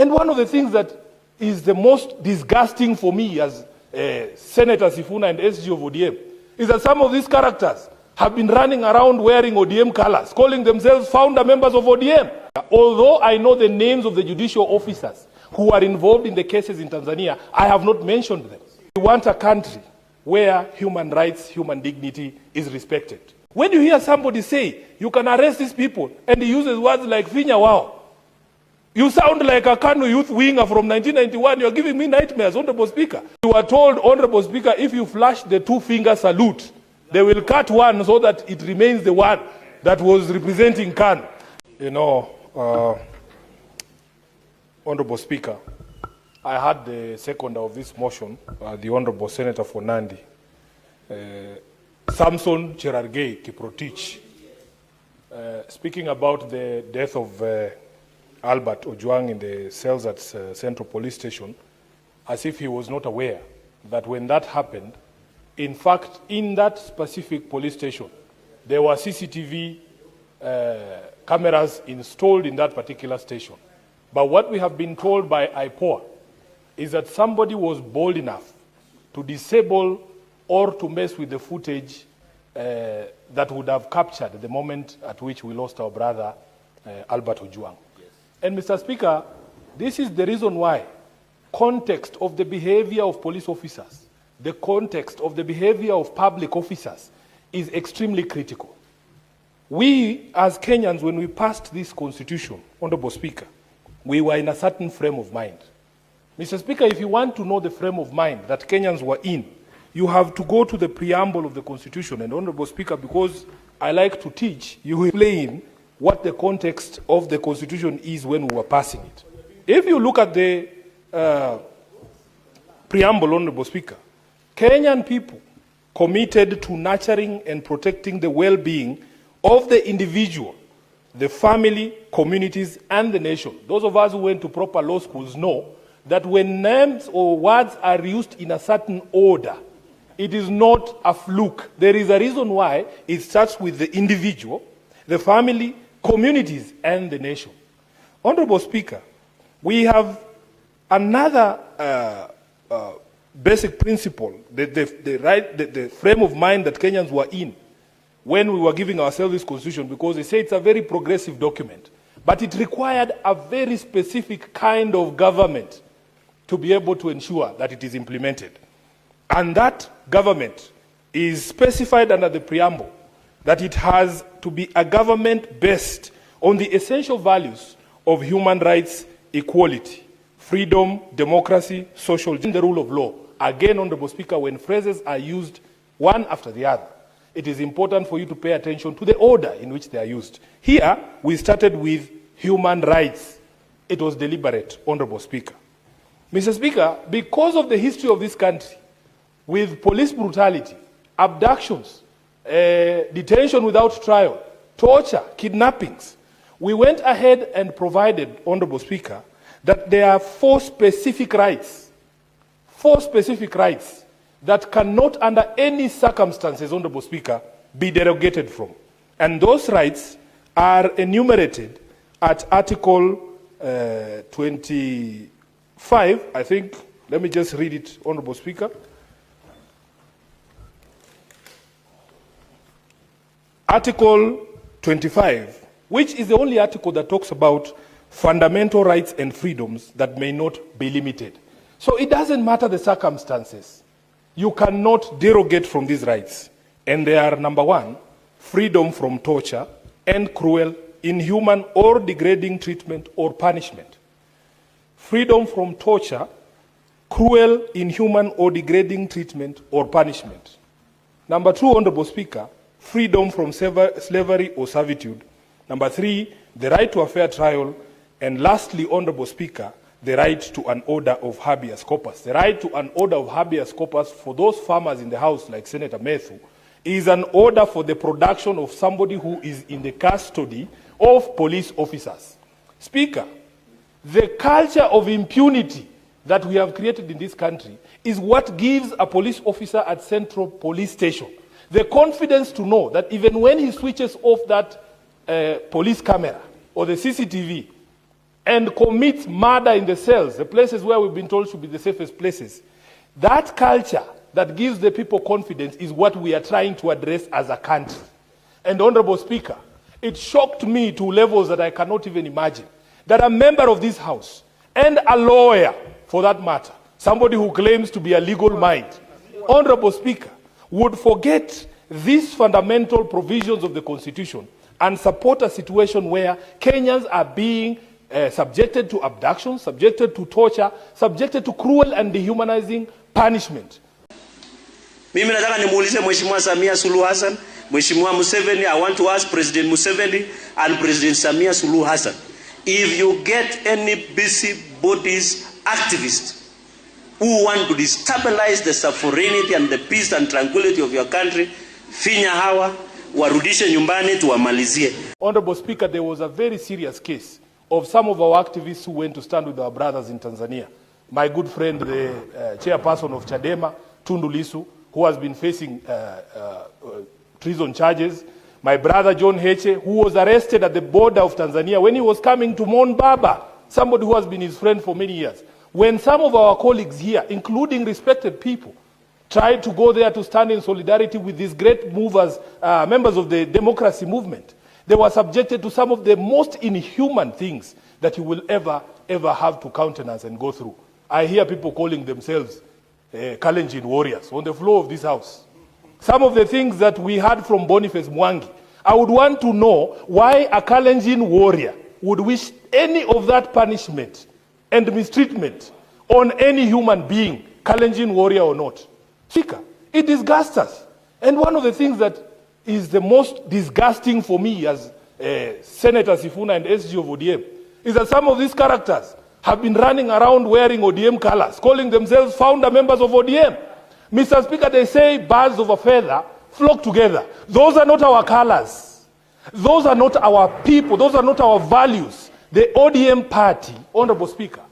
And one of the things that is the most disgusting for me as Senator Sifuna and SG of ODM is that some of these characters have been running around wearing ODM colors, calling themselves founder members of ODM. Although I know the names of the judicial officers who are involved in the cases in Tanzania, I have not mentioned them. We want a country where human rights, human dignity is respected. When you hear somebody say, you can arrest these people, and he uses words like Finya Wao, you sound like a Kanu youth winger from 1991. You're giving me nightmares, Honorable Speaker. You are told, Honorable Speaker, if you flash the two-finger salute, they will cut one so that it remains the one that was representing Kanu. You know, Honorable Speaker, I had the seconder of this motion, the Honorable Senator for Nandi, Samson Cherargei Kiprotich, speaking about the death of Albert Ojwang in the cells at Central Police Station, as if he was not aware that when that happened, in fact, in that specific police station, there were CCTV cameras installed in that particular station. But what we have been told by IPOA is that somebody was bold enough to disable or to mess with the footage that would have captured the moment at which we lost our brother, Albert Ojwang. Yes. And Mr. Speaker, this is the reason why context of the behavior of police officers, the context of the behavior of public officers is extremely critical. We, as Kenyans, when we passed this constitution, Honorable Speaker, we were in a certain frame of mind. Mr. Speaker, if you want to know the frame of mind that Kenyans were in, you have to go to the preamble of the Constitution. And Honorable Speaker, because I like to teach, you will explain what the context of the Constitution is when we were passing it. If you look at the preamble, Honorable Speaker, Kenyan people committed to nurturing and protecting the well-being of the individual, the family, communities, and the nation. Those of us who went to proper law schools know that when names or words are used in a certain order, it is not a fluke. There is a reason why it starts with the individual, the family, communities, and the nation. Honorable Speaker, we have another basic principle, the frame of mind that Kenyans were in when we were giving ourselves this constitution, because they say it's a very progressive document, but it required a very specific kind of government to be able to ensure that it is implemented. And that government is specified under the preamble that it has to be a government based on the essential values of human rights, equality, freedom, democracy, social justice, and the rule of law. Again, Honorable Speaker, when phrases are used one after the other, it is important for you to pay attention to the order in which they are used. Here, we started with human rights. It was deliberate, Honorable Speaker. Mr. Speaker, because of the history of this country, with police brutality, abductions, detention without trial, torture, kidnappings, we went ahead and provided, Honorable Speaker, that there are four specific rights that cannot under any circumstances, Honorable Speaker, be derogated from. And those rights are enumerated at Article 25, I think. Let me just read it, Honorable Speaker. Article 25, which is the only article that talks about fundamental rights and freedoms that may not be limited. So it doesn't matter the circumstances. You cannot derogate from these rights. And they are, number one, freedom from torture and cruel, inhuman, or degrading treatment or punishment. Freedom from torture, cruel, inhuman, or degrading treatment or punishment. Number two, Honorable Speaker, freedom from slavery or servitude. Number three, the right to a fair trial. And lastly, Honorable Speaker, the right to an order of habeas corpus. The right to an order of habeas corpus for those farmers in the House, like Senator Methu, is an order for the production of somebody who is in the custody of police officers. Speaker, the culture of impunity that we have created in this country is what gives a police officer at Central Police Station the confidence to know that even when he switches off that police camera or the CCTV, and commits murder in the cells, the places where we've been told should be the safest places, that culture that gives the people confidence is what we are trying to address as a country. And Honorable Speaker, it shocked me to levels that I cannot even imagine, that a member of this House and a lawyer, for that matter, somebody who claims to be a legal mind, Honorable Speaker, would forget these fundamental provisions of the Constitution and support a situation where Kenyans are being subjected to abductions, subjected to torture, subjected to cruel and dehumanizing punishment. Mimi nataka nimuulize Mheshimiwa Samia Suluhu Hassan, Mheshimiwa Museveni, I want to ask President Museveni and President Samia Suluhu Hassan, if you get any busybodies activists who want to destabilize the sovereignty and the peace and tranquility of your country, finya hawa, warudishe nyumbani tuwamalizie. Honorable Speaker, there was a very serious case of some of our activists who went to stand with our brothers in Tanzania. My good friend, the chairperson of Chadema, Tundu Lissu, who has been facing treason charges. My brother John Heche, who was arrested at the border of Tanzania when he was coming to mourn Baba, somebody who has been his friend for many years. When some of our colleagues here, including respected people, tried to go there to stand in solidarity with these great movers, members of the democracy movement, they were subjected to some of the most inhuman things that you will ever have to countenance and go through. I hear people calling themselves Kalenjin warriors on the floor of this House. Some of the things that we heard from Boniface Mwangi, I would want to know why a Kelenjin warrior would wish any of that punishment and mistreatment on any human being, Kelenjin warrior or not. Speaker, it disgusts us. And one of the things that is the most disgusting for me as Senator Sifuna and SG of ODM is that some of these characters have been running around wearing ODM colors, calling themselves founder members of ODM. Mr. Speaker, they say birds of a feather flock together. Those are not our colors. Those are not our people. Those are not our values. The ODM party, Honorable Speaker,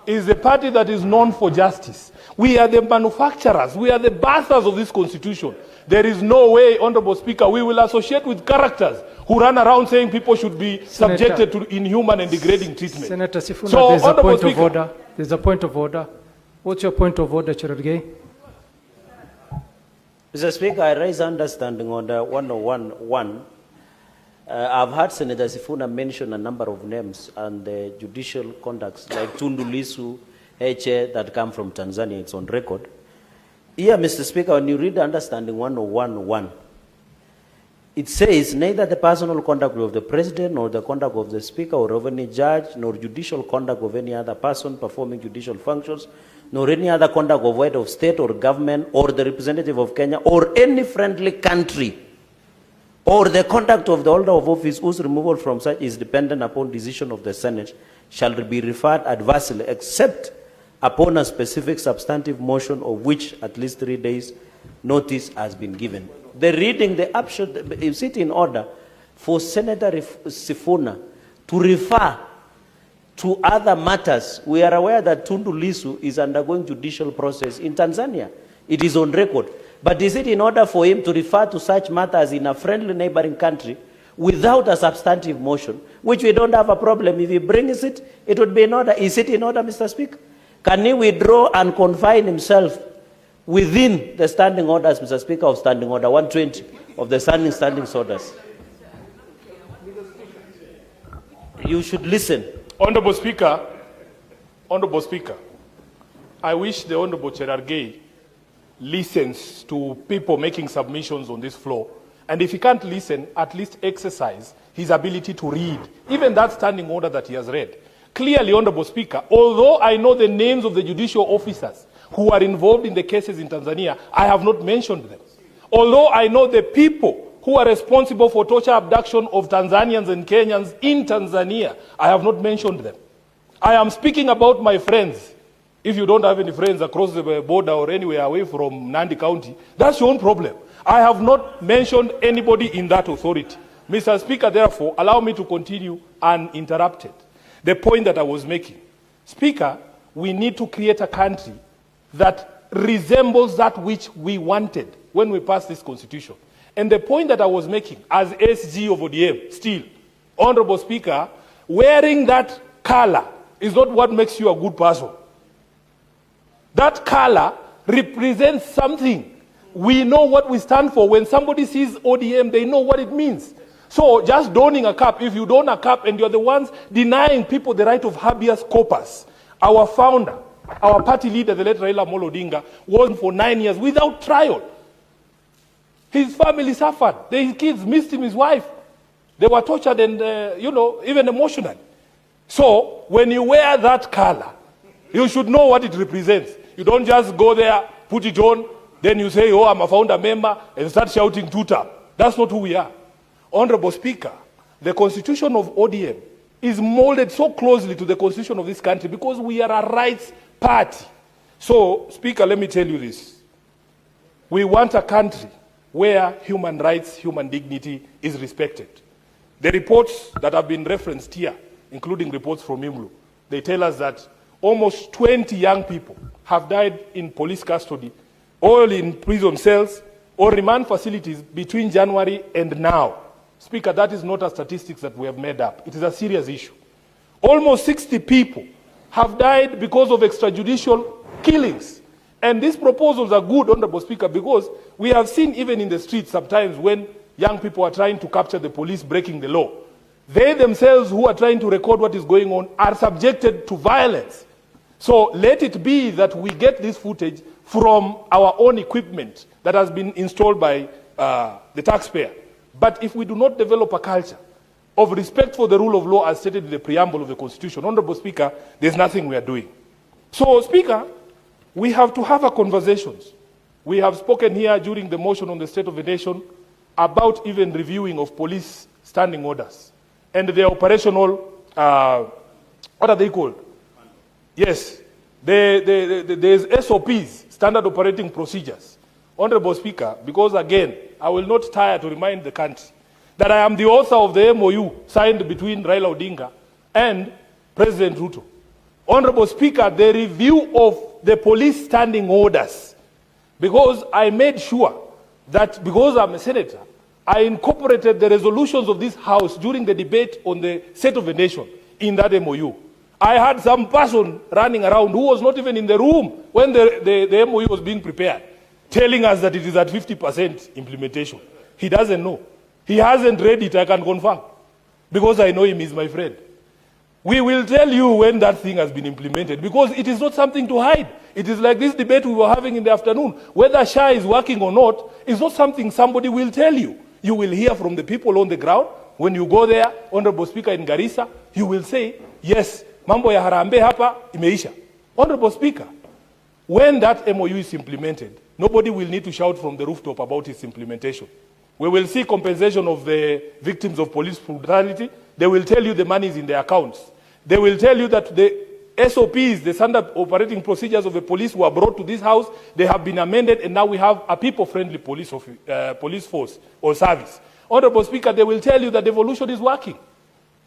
is the party that is known for justice. We are the manufacturers. We are the birthers of this constitution. There is no way, Honorable Speaker, we will associate with characters who run around saying people should be subjected to inhuman and degrading treatment. Senator Sifuna, so, there's a point Speaker, of order. There's a point of order. What's your point of order, Cherargei? Mr. Speaker, I raise understanding on the 101.1. I've heard Senator Sifuna mention a number of names and the judicial conducts like Tundu Lissu, Heche, that come from Tanzania. It's on record. Here, Mr. Speaker, when you read understanding 101.1, it says neither the personal conduct of the President, nor the conduct of the Speaker or of any judge, nor judicial conduct of any other person performing judicial functions, nor any other conduct of head of state or government or the representative of Kenya or any friendly country, or the conduct of the holder of office whose removal from such is dependent upon decision of the Senate shall be referred adversely except upon a specific substantive motion of which at least 3 days notice has been given. The reading, the upshot, is it in order for Senator Sifuna to refer to other matters? We are aware that Tundu Lissu is undergoing judicial process in Tanzania. It is on record. But is it in order for him to refer to such matters in a friendly neighboring country without a substantive motion, which we don't have a problem? If he brings it, it would be in order. Is it in order, Mr. Speaker? Can he withdraw and confine himself within the standing orders, Mr. Speaker, of Standing Order 120 of the standing orders? You should listen. Honorable Speaker, I wish the Honorable Cherargei listens to people making submissions on this floor. And if he can't listen, at least exercise his ability to read, even that standing order that he has read. Clearly, Honorable Speaker, although I know the names of the judicial officers who are involved in the cases in Tanzania, I have not mentioned them. Although I know the people who are responsible for torture abduction of Tanzanians and Kenyans in Tanzania, I have not mentioned them. I am speaking about my friends. If you don't have any friends across the border or anywhere away from Nandi County, that's your own problem. I have not mentioned anybody in that authority. Mr. Speaker, therefore, allow me to continue uninterrupted. The point that I was making. Speaker, we need to create a country that resembles that which we wanted when we passed this constitution. And the point that I was making as SG of ODM, still, Honorable Speaker, wearing that color is not what makes you a good person. That color represents something. We know what we stand for. When somebody sees ODM, they know what it means. So just donning a cap, if you don a cap and you're the ones denying people the right of habeas corpus, our founder, our party leader, the late Raila Amolo Odinga, was for 9 years without trial. His family suffered. His kids missed him, his wife. They were tortured and, even emotional. So when you wear that color, you should know what it represents. You don't just go there, put it on, then you say, oh, I'm a founder member, and start shouting tuta. That's not who we are. Honorable Speaker, the constitution of ODM is molded so closely to the constitution of this country because we are a rights party. So, Speaker, let me tell you this. We want a country where human rights, human dignity is respected. The reports that have been referenced here, including reports from IMLU, they tell us that almost 20 young people have died in police custody, all in prison cells or remand facilities between January and now. Speaker, that is not a statistics that we have made up. It is a serious issue. Almost 60 people have died because of extrajudicial killings. And these proposals are good, Honorable Speaker, because we have seen even in the streets sometimes when young people are trying to capture the police breaking the law, they themselves who are trying to record what is going on are subjected to violence. So let it be that we get this footage from our own equipment that has been installed by the taxpayer. But if we do not develop a culture of respect for the rule of law as stated in the preamble of the Constitution, Honorable Speaker, there's nothing we are doing. So, Speaker, we have to have a conversations. We have spoken here during the motion on the State of the Nation about even reviewing of police standing orders and their operational, what are they called? Yes, there's SOPs, standard operating procedures. Honorable Speaker, because again, I will not tire to remind the country that I am the author of the MOU signed between Raila Odinga and President Ruto. Honorable Speaker, the review of the police standing orders, because I made sure that because I'm a senator, I incorporated the resolutions of this House during the debate on the State of the Nation in that MOU. I had some person running around who was not even in the room when the MOU was being prepared, telling us that it is at 50% implementation. He doesn't know. He hasn't read it, I can confirm, because I know him, he's my friend. We will tell you when that thing has been implemented, because it is not something to hide. It is like this debate we were having in the afternoon. Whether SHA is working or not is not something somebody will tell you. You will hear from the people on the ground. When you go there, Honorable Speaker, in Garissa, you will say, yes, mambo ya harambe hapa imeisha. Honorable Speaker, when that MOU is implemented, nobody will need to shout from the rooftop about its implementation. We will see compensation of the victims of police brutality. They will tell you the money is in their accounts. They will tell you that the SOPs, the standard operating procedures of the police, were brought to this House. They have been amended, and now we have a people-friendly police force or service. Honorable Speaker, they will tell you that devolution is working.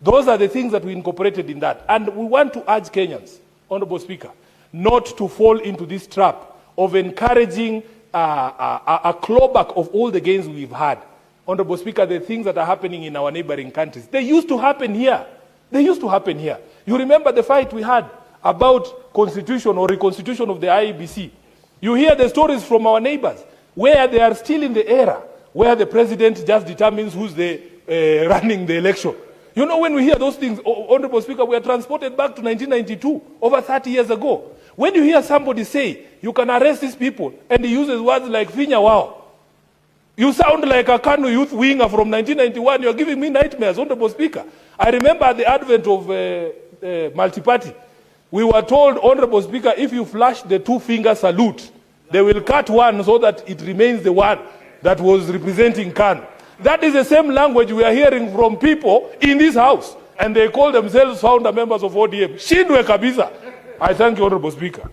Those are the things that we incorporated in that. And we want to urge Kenyans, Honorable Speaker, not to fall into this trap of encouraging a clawback of all the gains we've had. Honorable Speaker, the things that are happening in our neighboring countries, they used to happen here. They used to happen here. You remember the fight we had about constitution or reconstitution of the IEBC. You hear the stories from our neighbors where they are still in the era where the president just determines who's running the election. You know, when we hear those things, Honorable Speaker, we are transported back to 1992, over 30 years ago. When you hear somebody say, you can arrest these people, and he uses words like finya wow, you sound like a Kanu youth winger from 1991. You're giving me nightmares, Honorable Speaker. I remember at the advent of multi-party, we were told, Honorable Speaker, if you flash the two-finger salute, they will cut one so that it remains the one that was representing Kanu. That is the same language we are hearing from people in this House, and they call themselves founder members of ODM. Shindwe kabisa. I thank you, Honorable Speaker.